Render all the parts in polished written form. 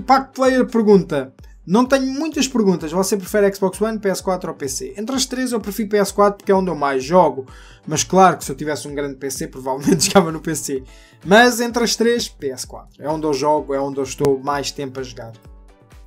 Pack Player pergunta: não tenho muitas perguntas, você prefere Xbox One, PS4 ou PC? Entre as três eu prefiro PS4 porque é onde eu mais jogo, mas claro que se eu tivesse um grande PC provavelmente jogava no PC. Mas entre as três, PS4. É onde eu jogo, é onde eu estou mais tempo a jogar.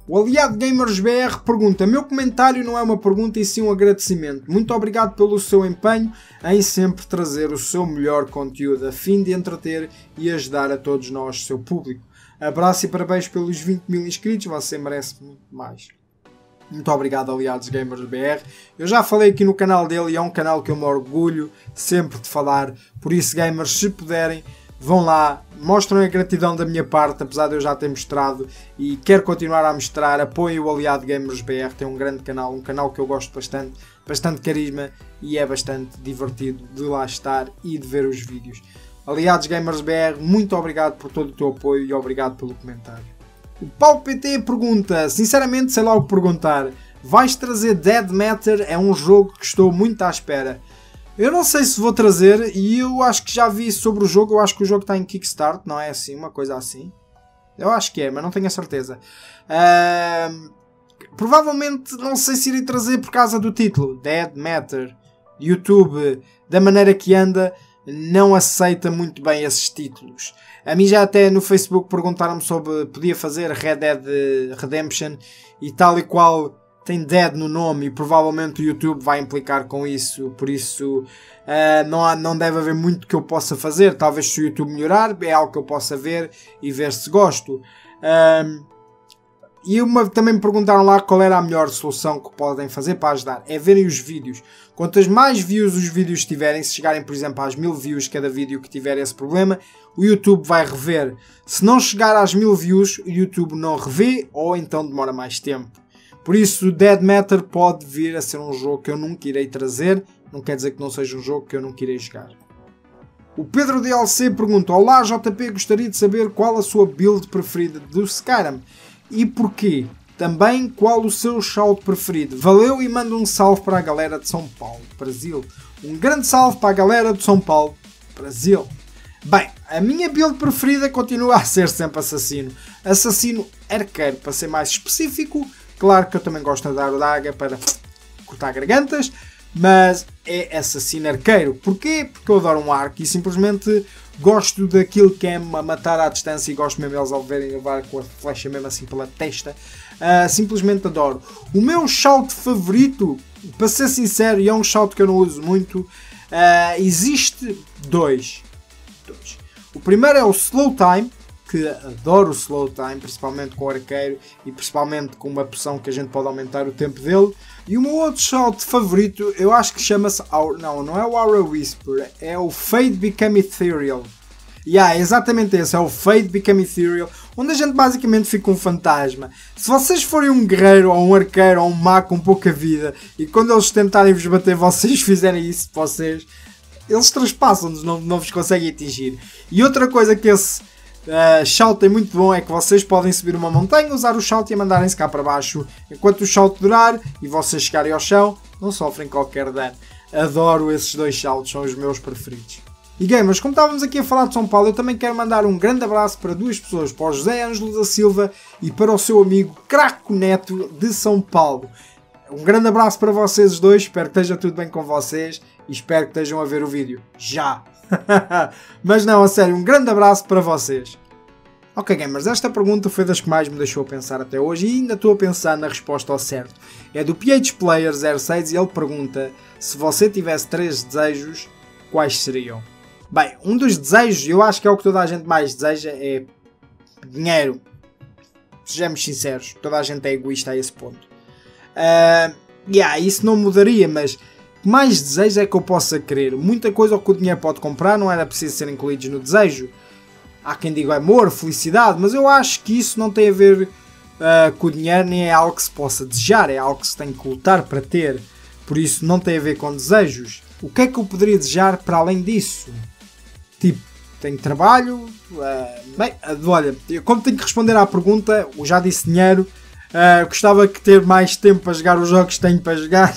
O Aliado Gamers BR pergunta: meu comentário não é uma pergunta e sim um agradecimento. Muito obrigado pelo seu empenho em sempre trazer o seu melhor conteúdo a fim de entreter e ajudar a todos nós, seu público. Abraço e parabéns pelos 20 mil inscritos, você merece muito mais. Muito obrigado, Aliados Gamers BR. Eu já falei aqui no canal dele e é um canal que eu me orgulho sempre de falar. Por isso, gamers, se puderem, vão lá, mostrem a gratidão da minha parte, apesar de eu já ter mostrado e quero continuar a mostrar. Apoiem o Aliado Gamers BR, tem um grande canal, um canal que eu gosto bastante carisma e é bastante divertido de lá estar e de ver os vídeos. Aliados Gamers BR, muito obrigado por todo o teu apoio e obrigado pelo comentário. O Paulo PT pergunta, sinceramente sei lá o que perguntar, vais trazer Dead Matter? É um jogo que estou muito à espera. Eu não sei se vou trazer e eu acho que já vi sobre o jogo, eu acho que o jogo está em Kickstart, não é assim, uma coisa assim. Eu acho que é, mas não tenho a certeza. Provavelmente não sei se irei trazer por causa do título, Dead Matter. YouTube, da maneira que anda, não aceita muito bem esses títulos. A mim já até no Facebook perguntaram-me sobre podia fazer Red Dead Redemption e tal e qual tem Dead no nome e provavelmente o YouTube vai implicar com isso, por isso não deve haver muito que eu possa fazer. Talvez se o YouTube melhorar é algo que eu possa ver e ver se gosto. E também me perguntaram lá qual era a melhor solução que podem fazer para ajudar. É verem os vídeos. Quantas mais views os vídeos tiverem, se chegarem por exemplo às 1000 views cada vídeo que tiver esse problema, o YouTube vai rever. Se não chegar às 1000 views, o YouTube não revê ou então demora mais tempo. Por isso, Dead Matter pode vir a ser um jogo que eu nunca irei trazer. Não quer dizer que não seja um jogo que eu nunca irei jogar. O Pedro DLC pergunta: olá JP, gostaria de saber qual a sua build preferida do Skyrim e porquê. Também qual o seu shout preferido. Valeu e manda um salve para a galera de São Paulo, Brasil. Um grande salve para a galera de São Paulo, Brasil. Bem, a minha build preferida continua a ser sempre Assassino. Assassino arqueiro, para ser mais específico. Claro que eu também gosto de dar o daga para cortar gargantas, mas é Assassino arqueiro. Porquê? Porque eu adoro um arco e simplesmente gosto daquilo que é a matar à distância e gosto mesmo deles ao verem levar com a flecha mesmo assim pela testa. Simplesmente adoro. O meu shout favorito, para ser sincero, e é um shout que eu não uso muito, existe dois. O primeiro é o Slow Time, que adoro o Slow Time, principalmente com o arqueiro e principalmente com uma poção que a gente pode aumentar o tempo dele. E o meu outro shout favorito, eu acho que chama-se... Não é o Aura Whisper, é o Fade Become Ethereal. É exatamente esse, é o Fade Become Ethereal, onde a gente basicamente fica um fantasma. Se vocês forem um guerreiro, ou um arqueiro, ou um mago com pouca vida, e quando eles tentarem vos bater, vocês fizerem isso, eles traspassam-nos, não vos conseguem atingir. E outra coisa que esse shout é muito bom é que vocês podem subir uma montanha, usar o shout e mandarem-se cá para baixo. Enquanto o shout durar e vocês chegarem ao chão, não sofrem qualquer dano. Adoro esses dois shouts, são os meus preferidos. E gamers, como estávamos aqui a falar de São Paulo, eu também quero mandar um grande abraço para duas pessoas, para o José Ângelo da Silva e para o seu amigo Craco Neto de São Paulo. Um grande abraço para vocês dois, espero que esteja tudo bem com vocês e espero que estejam a ver o vídeo. Já! Mas não, a sério, um grande abraço para vocês. Ok gamers, esta pergunta foi das que mais me deixou a pensar até hoje e ainda estou a pensar na resposta ao certo. É do PHPlayer06 e ele pergunta: se você tivesse 3 desejos, quais seriam? Bem, um dos desejos, eu acho que é o que toda a gente mais deseja, é dinheiro. Sejamos sinceros, toda a gente é egoísta a esse ponto. Isso não mudaria, mas mais desejo é que eu possa querer. Muita coisa que o dinheiro pode comprar não era preciso ser incluídos no desejo. Há quem diga amor, felicidade, mas eu acho que isso não tem a ver com o dinheiro, nem é algo que se possa desejar, é algo que se tem que lutar para ter. Por isso não tem a ver com desejos. O que é que eu poderia desejar para além disso? Tipo, tenho trabalho, olha, como tenho que responder à pergunta, eu já disse dinheiro, gostava de ter mais tempo para jogar os jogos que tenho para jogar.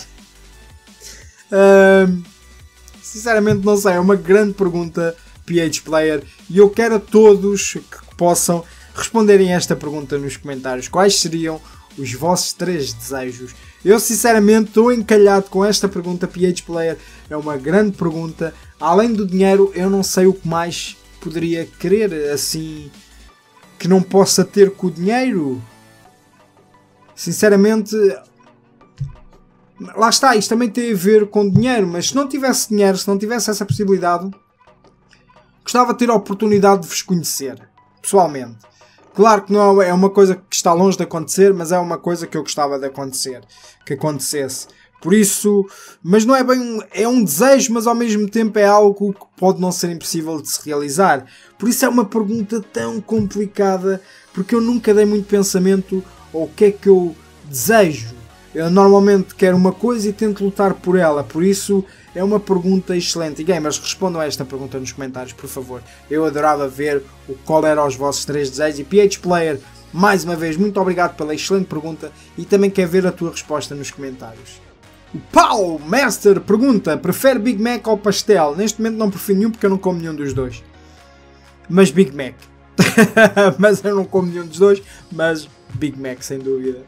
Sinceramente não sei, é uma grande pergunta, PHPlayer, e eu quero a todos que possam responderem a esta pergunta nos comentários. Quais seriam os vossos 3 desejos? Eu sinceramente estou encalhado com esta pergunta, PH Player. É uma grande pergunta. Além do dinheiro, eu não sei o que mais poderia querer, assim, que não possa ter com o dinheiro. Sinceramente, lá está, isto também tem a ver com dinheiro, mas se não tivesse dinheiro, se não tivesse essa possibilidade, gostava de ter a oportunidade de vos conhecer, pessoalmente. Claro que não é uma coisa que está longe de acontecer, mas é uma coisa que eu gostava de acontecer, que acontecesse. Por isso, mas não é bem, é um desejo, mas ao mesmo tempo é algo que pode não ser impossível de se realizar. Por isso é uma pergunta tão complicada, porque eu nunca dei muito pensamento ao que é que eu desejo. Eu normalmente quero uma coisa e tento lutar por ela, por isso é uma pergunta excelente. E gamers, respondam a esta pergunta nos comentários, por favor. Eu adorava ver qual eram os vossos 3 desejos. E PH Player, mais uma vez, muito obrigado pela excelente pergunta e também quero ver a tua resposta nos comentários. O Paulo Master pergunta: prefere Big Mac ou pastel? Neste momento não prefiro nenhum porque eu não como nenhum dos dois. Mas Big Mac. Mas eu não como nenhum dos dois, mas Big Mac sem dúvida.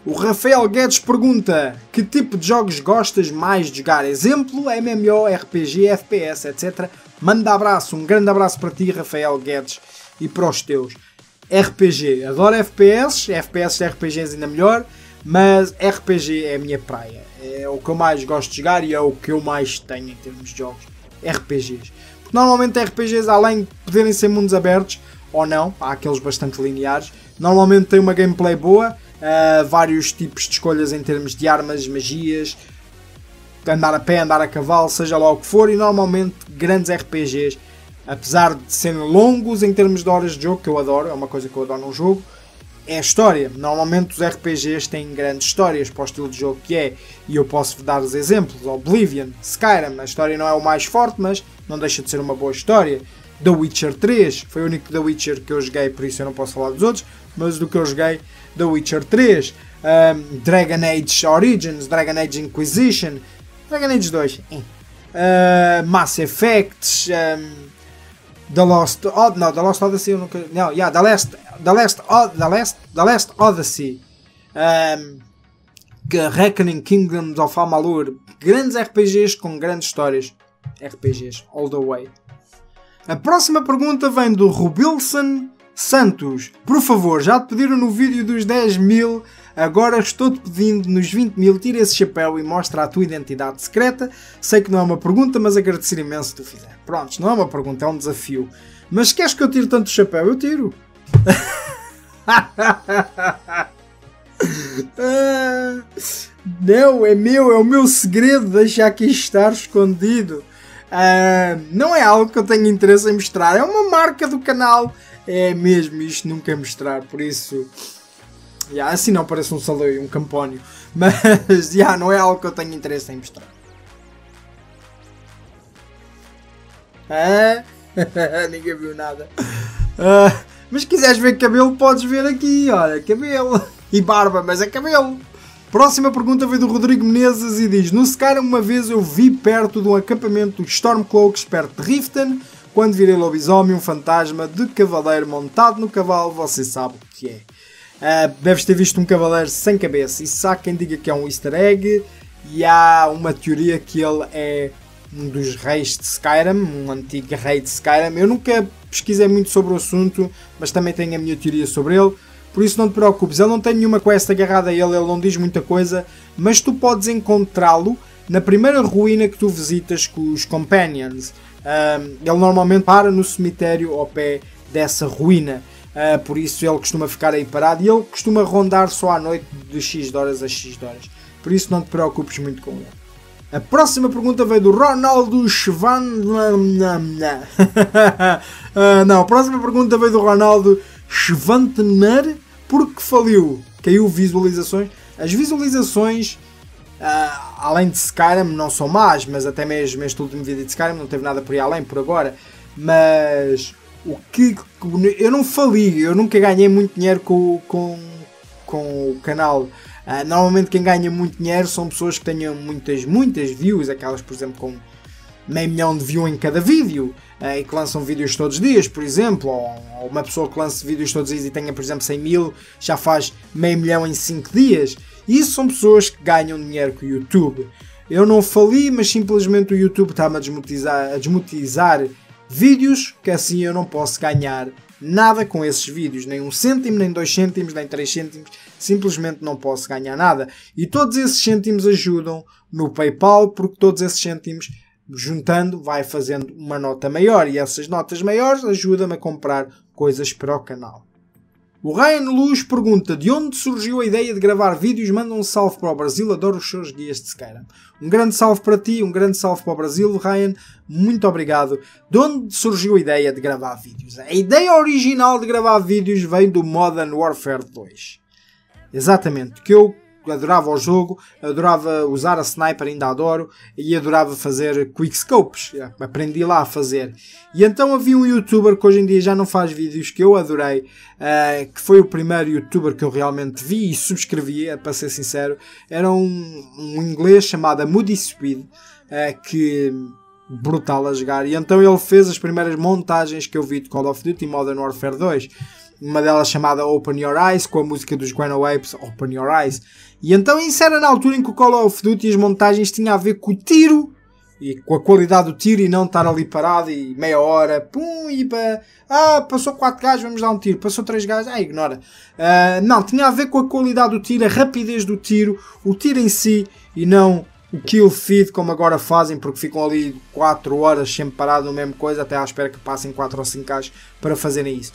O Rafael Guedes pergunta: que tipo de jogos gostas mais de jogar? Exemplo, MMO, RPG, FPS, etc. Manda abraço, um grande abraço para ti, Rafael Guedes, e para os teus. RPG, adoro FPS, FPS e RPGs ainda melhor, mas RPG é a minha praia. É o que eu mais gosto de jogar e é o que eu mais tenho em termos de jogos. RPGs. Porque normalmente RPGs, além de poderem ser mundos abertos, ou não, há aqueles bastante lineares, normalmente tem uma gameplay boa, vários tipos de escolhas em termos de armas, magias, andar a pé, andar a cavalo, seja lá o que for, e normalmente grandes RPGs, apesar de serem longos em termos de horas de jogo, que eu adoro, é uma coisa que eu adoro num jogo, é a história. Normalmente os RPGs têm grandes histórias para o estilo de jogo que é, e eu posso dar-vos exemplos. Oblivion, Skyrim, a história não é o mais forte, mas não deixa de ser uma boa história. The Witcher 3, foi o único The Witcher que eu joguei, por isso eu não posso falar dos outros, mas do que eu joguei, The Witcher 3, Dragon Age Origins, Dragon Age Inquisition, Dragon Age 2, Mass Effect, The Lost Odyssey, eu nunca, não, yeah, The Last Odyssey, Reckoning Kingdoms of Amalur, grandes RPGs com grandes histórias, RPGs all the way. A próxima pergunta vem do Rubilson Santos. Por favor, já te pediram no vídeo dos 10 mil, agora estou-te pedindo nos 20 mil, tira esse chapéu e mostra a tua identidade secreta. Sei que não é uma pergunta, mas agradecer imenso se tu fizer. Prontos, não é uma pergunta, é um desafio. Mas queres que eu tire tanto chapéu? Eu tiro. Não, é meu, é o meu segredo, deixa aqui estar escondido. Não é algo que eu tenho interesse em mostrar, é uma marca do canal, é mesmo, isto nunca é mostrar, por isso, assim não parece um saleio, um campónio, mas não é algo que eu tenho interesse em mostrar. Ninguém viu nada. Mas se quiseres ver cabelo, podes ver aqui, olha, cabelo e barba, mas é cabelo. Próxima pergunta veio do Rodrigo Menezes e diz: no Skyrim uma vez eu vi perto de um acampamento dos Stormcloaks perto de Riften, quando virei lobisomem, um fantasma de cavaleiro montado no cavalo, você sabe o que é. Deves ter visto um cavaleiro sem cabeça, e se há quem diga que é um easter egg, e há uma teoria que ele é um dos reis de Skyrim, um antigo rei de Skyrim. Eu nunca pesquisei muito sobre o assunto, mas também tenho a minha teoria sobre ele. Por isso não te preocupes, ele não tem nenhuma quest agarrada a ele não diz muita coisa, mas tu podes encontrá-lo na primeira ruína que tu visitas com os Companions. Ele normalmente para no cemitério ao pé dessa ruína, por isso ele costuma ficar aí parado e ele costuma rondar só à noite de X horas a X horas. Por isso não te preocupes muito com ele. A próxima pergunta veio do Ronaldo Schvan... Não, a próxima pergunta veio do Ronaldo Schwantner, porque faliu, caiu visualizações. As visualizações, além de Skyrim, não são más, mas até mesmo este último vídeo de Skyrim não teve nada por aí além, por agora. Mas eu não fali, eu nunca ganhei muito dinheiro com o canal. Normalmente quem ganha muito dinheiro são pessoas que tenham muitas views, aquelas por exemplo com meio milhão de views em cada vídeo e que lançam vídeos todos os dias, por exemplo, ou uma pessoa que lance vídeos todos os dias e tenha, por exemplo, 100 mil, já faz meio milhão em 5 dias. Isso são pessoas que ganham dinheiro com o YouTube. Eu não fali, mas simplesmente o YouTube está-me a desmonetizar vídeos, que assim eu não posso ganhar nada com esses vídeos, nem 1 cêntimo, nem 2 cêntimos, nem 3 cêntimos, simplesmente não posso ganhar nada. E todos esses cêntimos ajudam no PayPal, porque todos esses cêntimos, juntando, vai fazendo uma nota maior, e essas notas maiores ajudam-me a comprar coisas para o canal. O Ryan Luz pergunta: de onde surgiu a ideia de gravar vídeos? Manda um salve para o Brasil, adoro os seus guias de Skyrim. Um grande salve para ti, um grande salve para o Brasil, Ryan, muito obrigado. De onde surgiu a ideia de gravar vídeos? A ideia original de gravar vídeos veio do Modern Warfare 2. Exatamente, que eu adorava o jogo, adorava usar a sniper, ainda adoro, e adorava fazer quickscopes, aprendi lá a fazer. E então havia um youtuber que hoje em dia já não faz vídeos, que eu adorei, que foi o primeiro youtuber que eu realmente vi e subscrevia, para ser sincero. Era um inglês chamado Moody Swede, que brutal a jogar, e então ele fez as primeiras montagens que eu vi de Call of Duty Modern Warfare 2. Uma delas chamada Open Your Eyes, com a música dos Guano Apes, Open Your Eyes. E então isso era na altura em que o Call of Duty e as montagens tinham a ver com o tiro, e com a qualidade do tiro, e não estar ali parado e meia hora, pum, e para... passou 4 gajos, vamos dar um tiro. Passou 3 gajos, ignora. Não, tinha a ver com a qualidade do tiro, a rapidez do tiro, o tiro em si, e não o kill feed como agora fazem, porque ficam ali 4 horas sempre parado na mesma coisa, até à espera que passem 4 ou 5 gajos para fazerem isso.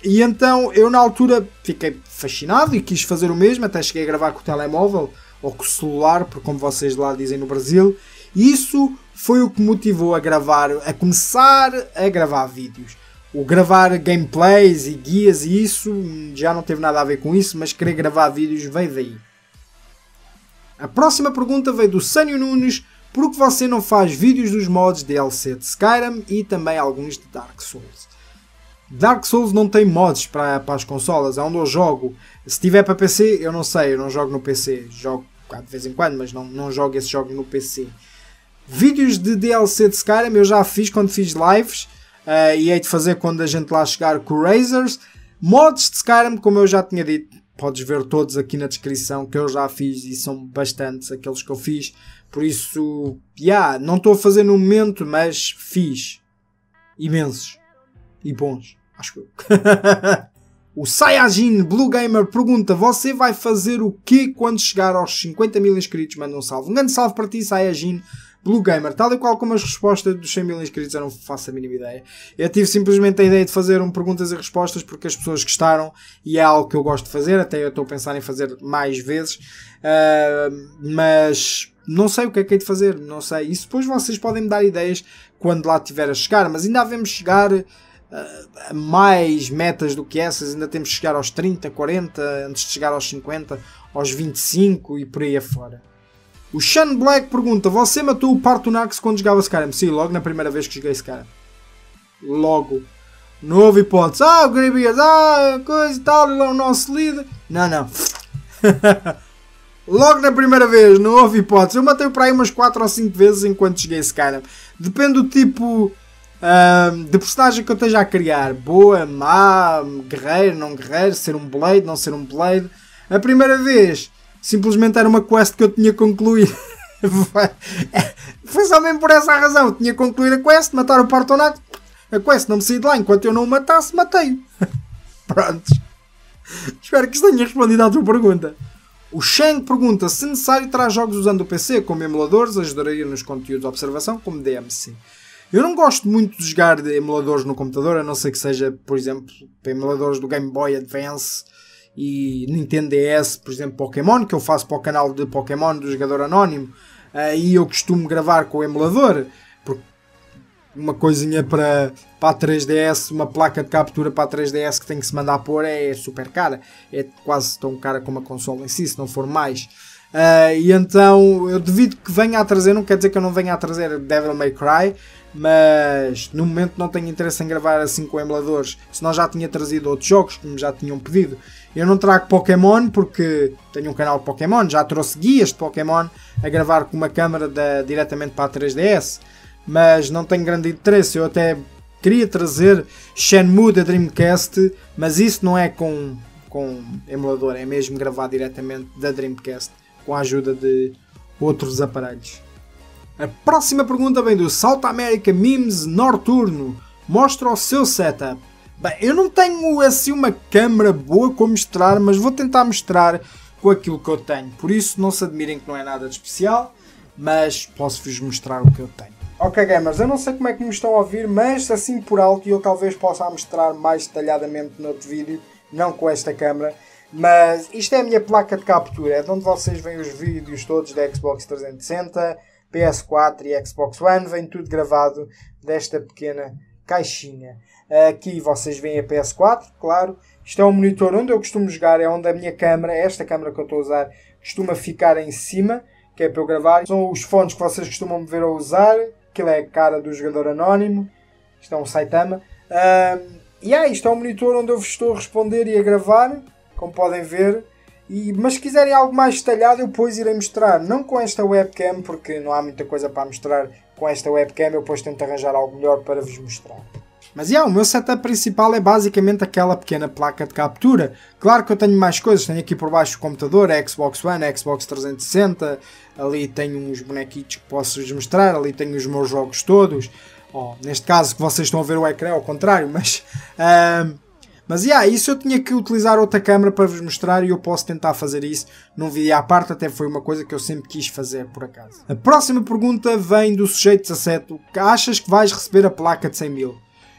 E então eu na altura fiquei fascinado e quis fazer o mesmo, até cheguei a gravar com o telemóvel ou com o celular, porque como vocês lá dizem no Brasil, e isso foi o que me motivou a começar a gravar vídeos. O gravar gameplays e guias e isso já não teve nada a ver com isso, mas querer gravar vídeos veio daí. A próxima pergunta veio do Sânio Nunes: por que você não faz vídeos dos mods DLC de Skyrim e também alguns de Dark Souls? Dark Souls não tem mods para as consolas, é onde eu jogo. Se tiver para PC, eu não sei, eu não jogo no PC. Jogo de vez em quando, mas não jogo esse jogo no PC. Vídeos de DLC de Skyrim eu já fiz quando fiz lives, e hei de fazer quando a gente lá chegar com o Razors. Mods de Skyrim, como eu já tinha dito, podes ver todos aqui na descrição, que eu já fiz e são bastantes aqueles que eu fiz. Por isso, não estou a fazer no momento, mas fiz imensos e bons. Acho que eu. O Sayajin Blue Gamer pergunta: você vai fazer o quê quando chegar aos 50 mil inscritos? Manda um salve. Um grande salve para ti, Sayajin Blue Gamer. Tal e qual como as respostas dos 100 mil inscritos, eu não faço a mínima ideia. Eu tive simplesmente a ideia de fazer perguntas e respostas porque as pessoas gostaram e é algo que eu gosto de fazer. Até eu estou a pensar em fazer mais vezes. Mas não sei o que é que hei de fazer. Não sei. Isso depois vocês podem me dar ideias quando lá estiver a chegar. Mas ainda devemos chegar a mais metas do que essas. Ainda temos que chegar aos 30, 40, antes de chegar aos 50, aos 25 e por aí afora. O Sean Black pergunta: você matou o Partunax quando jogava Skyrim? Sim, logo na primeira vez que joguei Skyrim. Logo. Não houve hipótese. O Greybeard, coisa e tal, ele é o nosso líder. Não. Logo na primeira vez, não houve hipótese. Eu matei para aí umas 4 ou 5 vezes enquanto joguei Skyrim. Depende do tipo de personagem que eu esteja a criar. Boa, má, guerreiro, não guerreiro, ser um blade, não ser um blade. A primeira vez simplesmente era uma quest que eu tinha concluído. Foi só mesmo por essa razão. Eu tinha concluído a quest, matar o Partonax. A quest não me saí de lá. Enquanto eu não o matasse, matei-o. Pronto. Espero que isto tenha respondido à tua pergunta. O Shang pergunta: se necessário, terá jogos usando o PC como emuladores? Ajudaria nos conteúdos de observação como DMC. Eu não gosto muito de jogar de emuladores no computador, a não ser que seja, por exemplo, para emuladores do Game Boy Advance e Nintendo DS, por exemplo, Pokémon, que eu faço para o canal de Pokémon do Jogador Anónimo, e eu costumo gravar com o emulador, porque uma coisinha para a 3DS, uma placa de captura para a 3DS que tem que se mandar pôr é super cara, é quase tão cara como a console em si, se não for mais. E então eu devido que venha a trazer, não quer dizer que eu não venha a trazer Devil May Cry, mas no momento não tenho interesse em gravar assim com emuladores, senão já tinha trazido outros jogos que me já tinham pedido. Eu não trago Pokémon porque tenho um canal de Pokémon, já trouxe guias de Pokémon a gravar com uma câmera diretamente para a 3DS, mas não tenho grande interesse. Eu até queria trazer Shenmue da Dreamcast, mas isso não é com emulador, é mesmo gravar diretamente da Dreamcast, com a ajuda de outros aparelhos. A próxima pergunta vem do South America Memes Norturno. Mostra o seu setup. Bem, eu não tenho assim uma câmera boa para mostrar, mas vou tentar mostrar com aquilo que eu tenho. Por isso não se admirem que não é nada de especial, mas posso-vos mostrar o que eu tenho. Ok gamers, eu não sei como é que me estão a ouvir, mas assim por alto eu talvez possa mostrar mais detalhadamente noutro vídeo, não com esta câmera. Mas isto é a minha placa de captura, é de onde vocês veem os vídeos todos da Xbox 360, PS4 e Xbox One, vem tudo gravado desta pequena caixinha. Aqui vocês veem a PS4, claro. Isto é um monitor onde eu costumo jogar, é onde a minha câmera, esta câmera que eu estou a usar, costuma ficar em cima, que é para eu gravar. São os fones que vocês costumam me ver a usar. Aquilo é a cara do jogador anónimo. Isto é um Saitama. Isto é um monitor onde eu vos estou a responder e a gravar, como podem ver. Mas se quiserem algo mais detalhado, eu depois irei mostrar. Não com esta webcam, porque não há muita coisa para mostrar com esta webcam. Eu depois tento arranjar algo melhor para vos mostrar. Mas o meu setup principal é basicamente aquela pequena placa de captura. Claro que eu tenho mais coisas. Tenho aqui por baixo o computador, a Xbox One, a Xbox 360. Ali tenho uns bonequitos que posso-vos mostrar. Ali tenho os meus jogos todos. Neste caso que vocês estão a ver o ecrã, ao contrário. Mas isso eu tinha que utilizar outra câmera para vos mostrar e eu posso tentar fazer isso num vídeo à parte, até foi uma coisa que eu sempre quis fazer por acaso. A próxima pergunta vem do sujeito 17. Achas que vais receber a placa de 100 mil?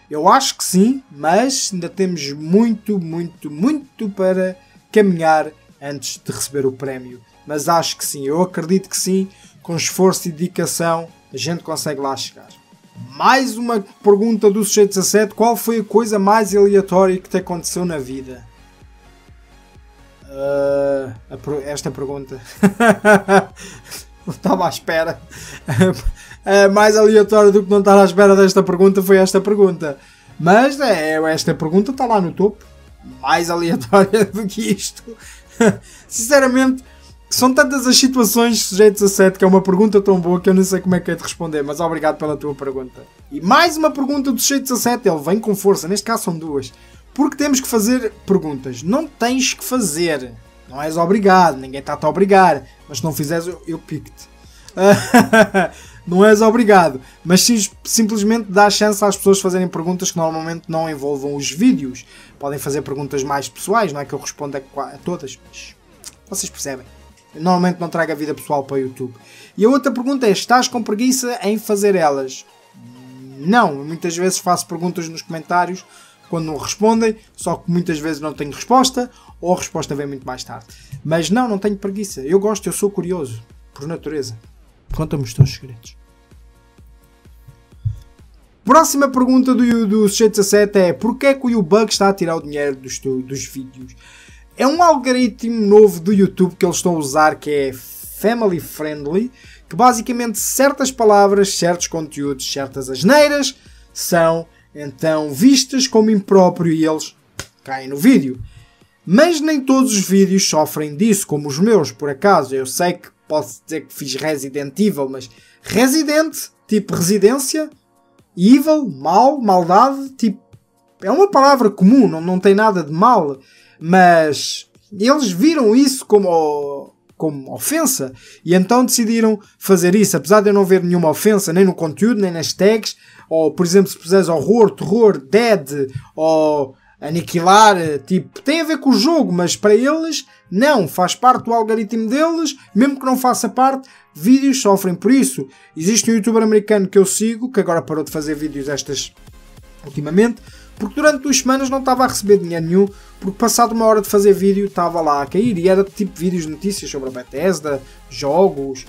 Eu acho que sim, mas ainda temos muito para caminhar antes de receber o prémio. Mas acho que sim, eu acredito que sim, com esforço e dedicação a gente consegue lá chegar. Mais uma pergunta do sujeito 17. Qual foi a coisa mais aleatória que te aconteceu na vida? Esta pergunta. Não estava à espera. Mais aleatório do que não estar à espera desta pergunta foi esta pergunta. Mas esta pergunta está lá no topo. Mais aleatória do que isto. Sinceramente, são tantas as situações, sujeito 17, que é uma pergunta tão boa que eu não sei como é que é de responder, mas obrigado pela tua pergunta. E mais uma pergunta do sujeito 17, ele vem com força, neste caso são duas. Porque temos que fazer perguntas. Não tens que fazer. Não és obrigado, ninguém está-te a obrigar. Mas se não fizeres, eu pico-te. Não és obrigado. Mas simplesmente dá a chance às pessoas fazerem perguntas que normalmente não envolvam os vídeos. Podem fazer perguntas mais pessoais, não é que eu responda a todas, mas vocês percebem. Eu normalmente não trago a vida pessoal para o YouTube. E a outra pergunta é, estás com preguiça em fazer elas? Não, muitas vezes faço perguntas nos comentários quando não respondem, só que muitas vezes não tenho resposta, ou a resposta vem muito mais tarde. Mas não tenho preguiça. Eu gosto, eu sou curioso, por natureza. Conta-me os teus segredos. Próxima pergunta do sujeito 17 é, porquê é que o YouBug está a tirar o dinheiro dos vídeos? É um algoritmo novo do YouTube que eles estão a usar, que é family friendly, que basicamente certas palavras, certos conteúdos, certas asneiras são então vistas como impróprio e eles caem no vídeo. Mas nem todos os vídeos sofrem disso, como os meus, por acaso. Eu sei que posso dizer que fiz Resident Evil, mas Resident, tipo residência, Evil, mal, maldade, tipo, é uma palavra comum, não tem nada de mal. Mas eles viram isso como ofensa e então decidiram fazer isso. Apesar de eu não ver nenhuma ofensa, nem no conteúdo, nem nas tags, ou por exemplo se puseres horror, terror, dead, ou aniquilar, tipo, tem a ver com o jogo, mas para eles não, faz parte do algoritmo deles, mesmo que não faça parte, vídeos sofrem por isso. Existe um youtuber americano que eu sigo, que agora parou de fazer vídeos ultimamente, porque durante 2 semanas não estava a receber dinheiro nenhum, porque passado uma hora de fazer vídeo estava lá a cair, e era tipo vídeos de notícias sobre a Bethesda, jogos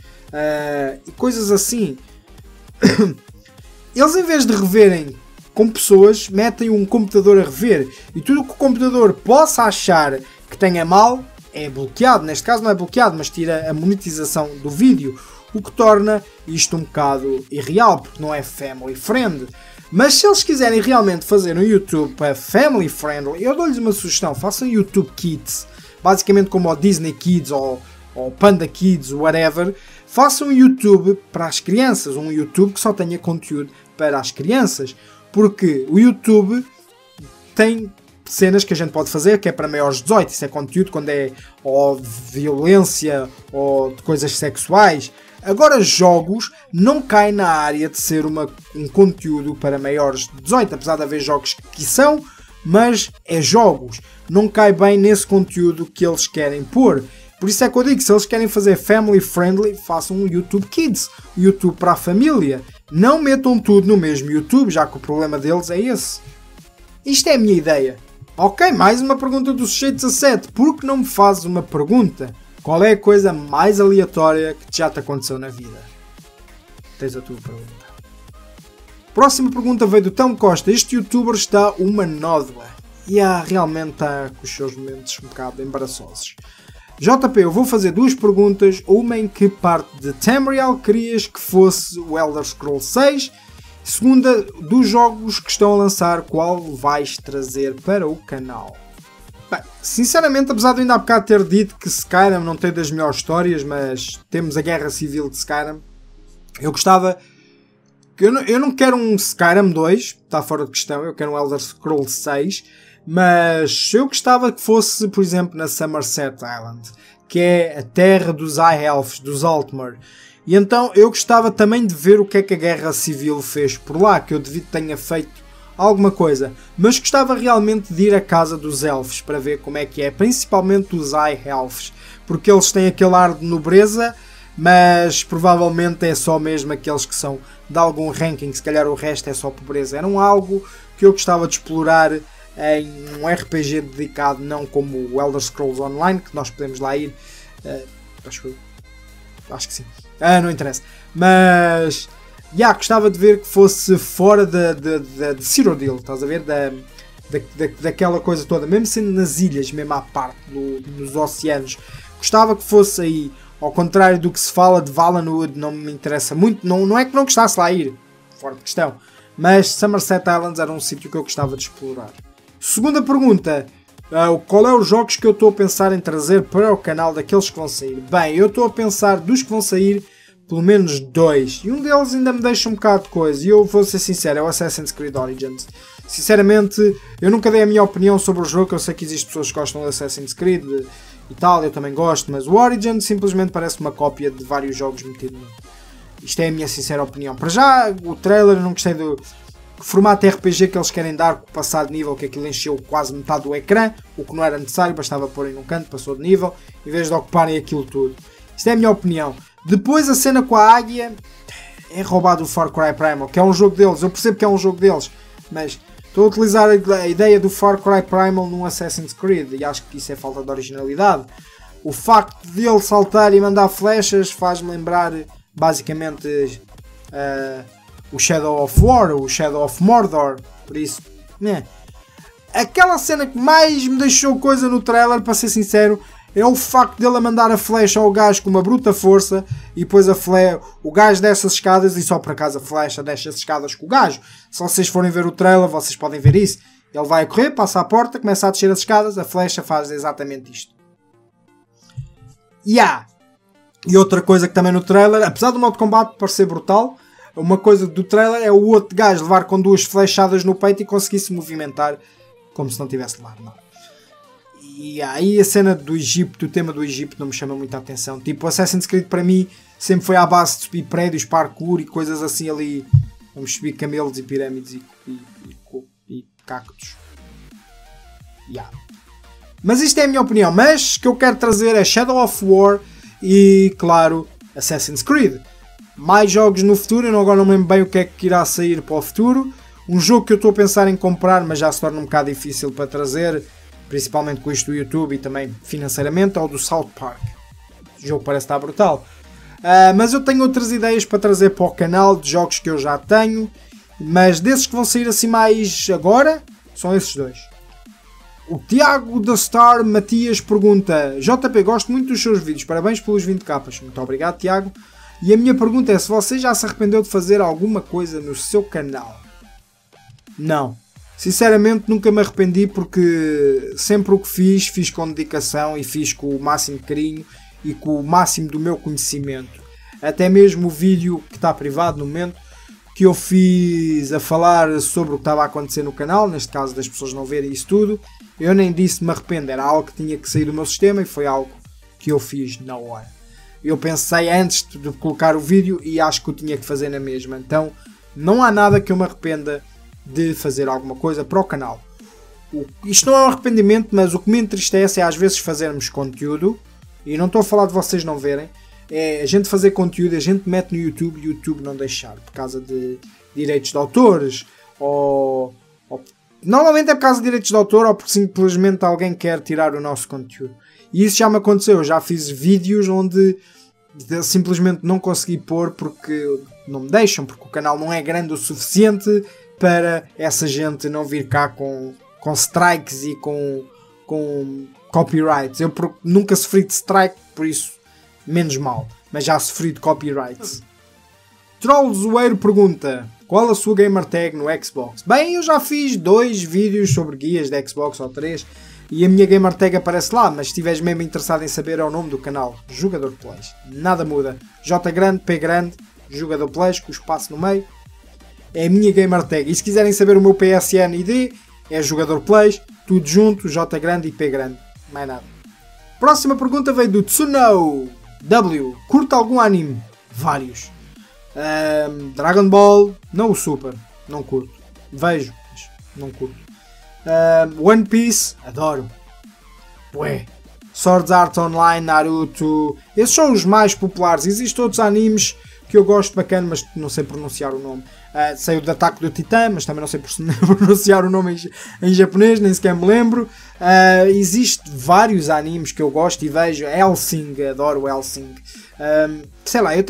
e coisas assim. Eles em vez de reverem com pessoas, metem um computador a rever, e tudo o que o computador possa achar que tenha mal é bloqueado. Neste caso não é bloqueado, mas tira a monetização do vídeo, o que torna isto um bocado irreal, porque não é family friend. Mas se eles quiserem realmente fazer um YouTube para family friendly, eu dou-lhes uma sugestão, façam YouTube Kids, basicamente como o Disney Kids ou ou Panda Kids, whatever, façam um YouTube para as crianças, um YouTube que só tenha conteúdo para as crianças, porque o YouTube tem cenas que a gente pode fazer que é para maiores de 18, isso é conteúdo quando é ou de violência ou de coisas sexuais. Agora jogos não cai na área de ser um conteúdo para maiores de 18, apesar de haver jogos que são, mas é jogos, não cai bem nesse conteúdo que eles querem pôr. Por isso é que eu digo, se eles querem fazer family friendly, façam um YouTube Kids, um YouTube para a família. Não metam tudo no mesmo YouTube, já que o problema deles é esse. Isto é a minha ideia. Ok, mais uma pergunta do sujeito 17. Por que não me fazes uma pergunta? Qual é a coisa mais aleatória que já te aconteceu na vida? Tens a tua pergunta. Próxima pergunta veio do Tom Costa. Este youtuber está uma nódoa. E realmente está com os seus momentos um bocado embaraçosos. JP, eu vou fazer duas perguntas. Uma em que parte de Tamriel querias que fosse o Elder Scrolls 6? Segunda, dos jogos que estão a lançar, qual vais trazer para o canal? Bem, sinceramente, apesar de ainda há bocado ter dito que Skyrim não tem das melhores histórias, mas temos a Guerra Civil de Skyrim, eu gostava... Eu não quero um Skyrim 2, está fora de questão, eu quero um Elder Scrolls 6, mas eu gostava que fosse, por exemplo, na Somerset Island, que é a terra dos High Elves, dos Altmer. E então eu gostava também de ver o que é que a Guerra Civil fez por lá, que eu devido tenha feito alguma coisa. Mas gostava realmente de ir à casa dos Elfos para ver como é que é, principalmente os High Elves, porque eles têm aquele ar de nobreza, mas provavelmente é só mesmo aqueles que são de algum ranking, se calhar o resto é só pobreza. Era algo que eu gostava de explorar em um RPG dedicado, não como o Elder Scrolls Online, que nós podemos lá ir. Acho que sim. Não interessa. Mas gostava de ver que fosse fora de Cyrodiil, estás a ver? Daquela coisa toda, mesmo sendo nas ilhas, mesmo à parte nos oceanos. Gostava que fosse aí, ao contrário do que se fala de Valenwood, não me interessa muito. Não é que não gostasse lá ir, fora de questão. Mas Somerset Islands era um sítio que eu gostava de explorar. Segunda pergunta. Qual é os jogos que eu estou a pensar em trazer para o canal daqueles que vão sair? Bem, eu estou a pensar dos que vão sair pelo menos 2. E um deles ainda me deixa um bocado de coisa. E eu vou ser sincero, é o Assassin's Creed Origins. Sinceramente, eu nunca dei a minha opinião sobre o jogo. Eu sei que existem pessoas que gostam do Assassin's Creed e tal, eu também gosto. Mas o Origins simplesmente parece uma cópia de vários jogos metidos. Isto é a minha sincera opinião. Para já, o trailer eu não gostei do formato RPG que eles querem dar, com o passar de nível, que aquilo encheu quase metade do ecrã, o que não era necessário, bastava porem num canto, passou de nível, em vez de ocuparem aquilo tudo. Isto é a minha opinião. Depois a cena com a águia é roubado do Far Cry Primal, que é um jogo deles, eu percebo que é um jogo deles, mas estou a utilizar a ideia do Far Cry Primal num Assassin's Creed e acho que isso é falta de originalidade. O facto de ele saltar e mandar flechas faz-me lembrar basicamente o Shadow of War, o Shadow of Mordor, por isso, né? Aquela cena que mais me deixou coisa no trailer, para ser sincero, é o facto dele a mandar a flecha ao gajo com uma bruta força e depois o gajo desce as escadas e só por acaso a flecha desce as escadas com o gajo. Se vocês forem ver o trailer, vocês podem ver isso. Ele vai a correr, passa a porta, começa a descer as escadas, a flecha faz exatamente isto. E outra coisa que também no trailer, apesar do modo de combate parecer brutal, uma coisa do trailer é o outro gajo levar com 2 flechadas no peito e conseguir se movimentar como se não tivesse levado nada. E aí a cena do Egito, o tema do Egito não me chama muita atenção. Tipo, Assassin's Creed para mim sempre foi à base de subir prédios, parkour e coisas assim ali. Vamos subir camelos e pirâmides e cactos. Mas isto é a minha opinião. Mas o que eu quero trazer é Shadow of War e, claro, Assassin's Creed. Mais jogos no futuro, eu agora não me lembro bem o que é que irá sair para o futuro. Um jogo que eu estou a pensar em comprar, mas já se torna um bocado difícil para trazer, principalmente com isto do YouTube e também financeiramente, é o do South Park. O jogo parece estar brutal. Mas eu tenho outras ideias para trazer para o canal, de jogos que eu já tenho, mas desses que vão sair assim mais agora, são esses 2. O Tiago da Star Matias pergunta: JP, gosto muito dos seus vídeos, parabéns pelos 20 capas. Muito obrigado, Tiago. E a minha pergunta é se você já se arrependeu de fazer alguma coisa no seu canal. Não. Sinceramente nunca me arrependi porque sempre o que fiz com dedicação e fiz com o máximo carinho e com o máximo do meu conhecimento. Até mesmo o vídeo que está privado no momento, que eu fiz a falar sobre o que estava a acontecer no canal, neste caso das pessoas não verem isso tudo, eu nem disse me arrependo, era algo que tinha que sair do meu sistema e foi algo que eu fiz na hora. Eu pensei antes de colocar o vídeo e acho que o tinha que fazer na mesma, então não há nada que eu me arrependa de fazer alguma coisa para o canal. Isto não é um arrependimento, mas o que me entristece é às vezes fazermos conteúdo, e não estou a falar de vocês não verem, é a gente fazer conteúdo, a gente mete no YouTube e o YouTube não deixar, por causa de direitos de autores, ou normalmente é por causa de direitos de autor, ou porque simplesmente alguém quer tirar o nosso conteúdo. E isso já me aconteceu, eu já fiz vídeos onde simplesmente não consegui pôr porque não me deixam, porque o canal não é grande o suficiente para essa gente não vir cá com strikes e com copyrights. Eu nunca sofri de strike, por isso menos mal, mas já sofri de copyrights. Troll Zoeiro pergunta: qual a sua gamer tag no Xbox? Bem, eu já fiz 2 vídeos sobre guias de Xbox ou 3 e a minha gamer tag aparece lá, mas se estiveres mesmo interessado em saber é o nome do canal, Jogador Plays. Nada muda. J grande, P grande, Jogador Plays, com o espaço no meio. É a minha gamer tag. E se quiserem saber o meu PSN ID, é Jogador Plays, tudo junto, J grande e P grande. Mais nada. Próxima pergunta veio do Tsuno W. Curta algum anime? Vários. Dragon Ball, não o Super, não curto. Vejo, mas não curto. One Piece, adoro. Ué. Sword Art Online, Naruto, esses são os mais populares. Existem outros animes que eu gosto bacana, mas não sei pronunciar o nome. Sei o de Ataque do Titã, mas também não sei pronunciar o nome em japonês, nem sequer me lembro. Existem vários animes que eu gosto e vejo. Hellsing, adoro Hellsing. Sei lá, eu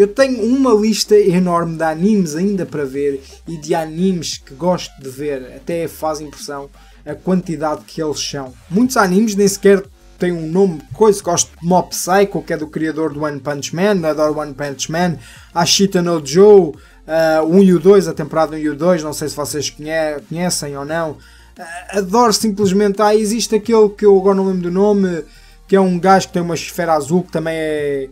tenho uma lista enorme de animes ainda para ver e de animes que gosto de ver. Até faz impressão a quantidade que eles são. Muitos animes nem sequer têm um nome, coisa. Gosto de Mob Psycho, que é do criador do One Punch Man. Adoro One Punch Man. Ashita no Joe, 1 e o 2, a temporada 1 e o 2. Não sei se vocês conhecem ou não. Adoro simplesmente. Existe aquele que eu agora não lembro do nome, que é um gajo que tem uma esfera azul, que também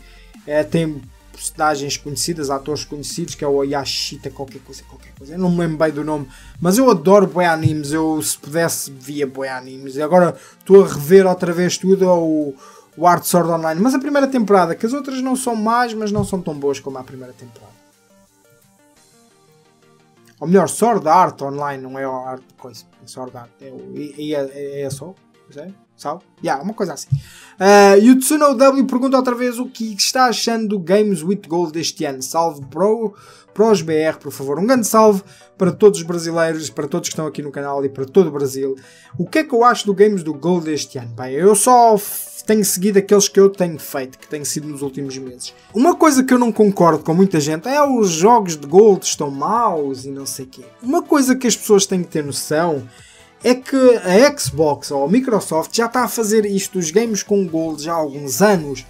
tem personagens conhecidas, atores conhecidos, que é o Yashita, qualquer coisa. Eu não me lembro bem do nome, mas eu adoro bué animes. Eu, se pudesse, via bué animes. E agora estou a rever outra vez tudo o Art Sword Online. Mas a primeira temporada, que as outras não são más, mas não são tão boas como a primeira temporada. Ou melhor, Sword Art Online, não é o Art coisa. É Sword Art. É só? Sabe? Uma coisa assim. E o Tsuno W pergunta outra vez o que está achando do Games with Gold deste ano. Salve pros BR, por favor. Um grande salve para todos os brasileiros, para todos que estão aqui no canal e para todo o Brasil. O que é que eu acho do Games do Gold deste ano? Bem, eu só tenho seguido aqueles que eu tenho feito, que têm sido nos últimos meses. Uma coisa que eu não concordo com muita gente é os jogos de Gold estão maus e não sei o quê. Uma coisa que as pessoas têm que ter noção é que a Xbox ou a Microsoft já está a fazer isto, os games com Gold, já há alguns anos.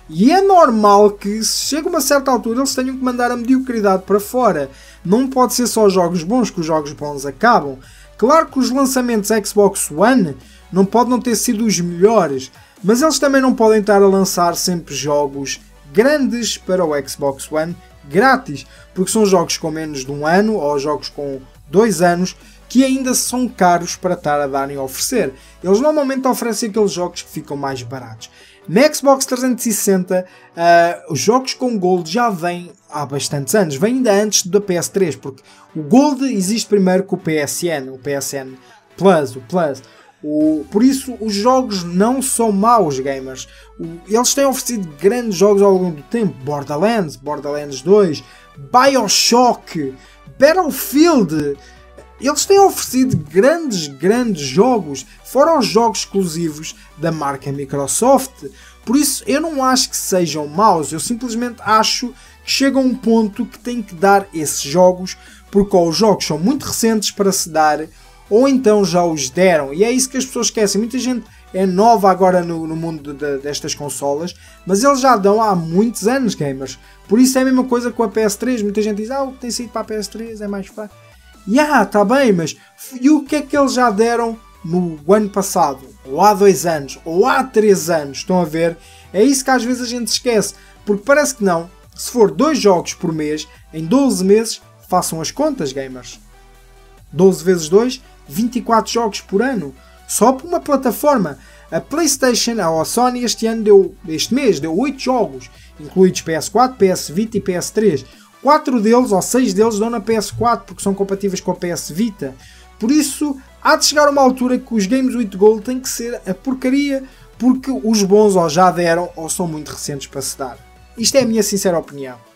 E é normal que, se chega a uma certa altura, eles tenham que mandar a mediocridade para fora. Não pode ser só jogos bons, que os jogos bons acabam. Claro que os lançamentos Xbox One não podem não ter sido os melhores, mas eles também não podem estar a lançar sempre jogos grandes para o Xbox One grátis, porque são jogos com menos de 1 ano ou jogos com 2 anos que ainda são caros para estar a darem a oferecer. Eles normalmente oferecem aqueles jogos que ficam mais baratos. Na Xbox 360, os jogos com Gold já vêm há bastantes anos. Vêm ainda antes da PS3, porque o Gold existe primeiro que o PSN Plus, o Plus. Por isso, os jogos não são maus, gamers. Eles têm oferecido grandes jogos ao longo do tempo. Borderlands 2, BioShock, Battlefield. Eles têm oferecido grandes jogos, fora os jogos exclusivos da marca Microsoft. Por isso, eu não acho que sejam maus, eu simplesmente acho que chega a um ponto que tem que dar esses jogos, porque ou os jogos são muito recentes para se dar, ou então já os deram. E é isso que as pessoas esquecem. Muita gente é nova agora no mundo destas consolas, mas eles já dão há muitos anos, gamers. Por isso é a mesma coisa com a PS3. Muita gente diz, o que tem saído para a PS3 é mais fácil. Está bem, mas e o que é que eles já deram no ano passado, ou há 2 anos, ou há 3 anos, estão a ver? É isso que às vezes a gente esquece, porque parece que não. Se for 2 jogos por mês, em 12 meses, façam as contas, gamers. 12 vezes 2, 24 jogos por ano. Só por uma plataforma. A PlayStation, a Sony, este mês deu 8 jogos, incluídos PS4, PS Vita e PS3. 4 deles, ou 6 deles, dão na PS4, porque são compatíveis com a PS Vita. Por isso, há de chegar uma altura que os Games with Gold têm que ser a porcaria, porque os bons ou já deram, ou são muito recentes para se dar. Isto é a minha sincera opinião.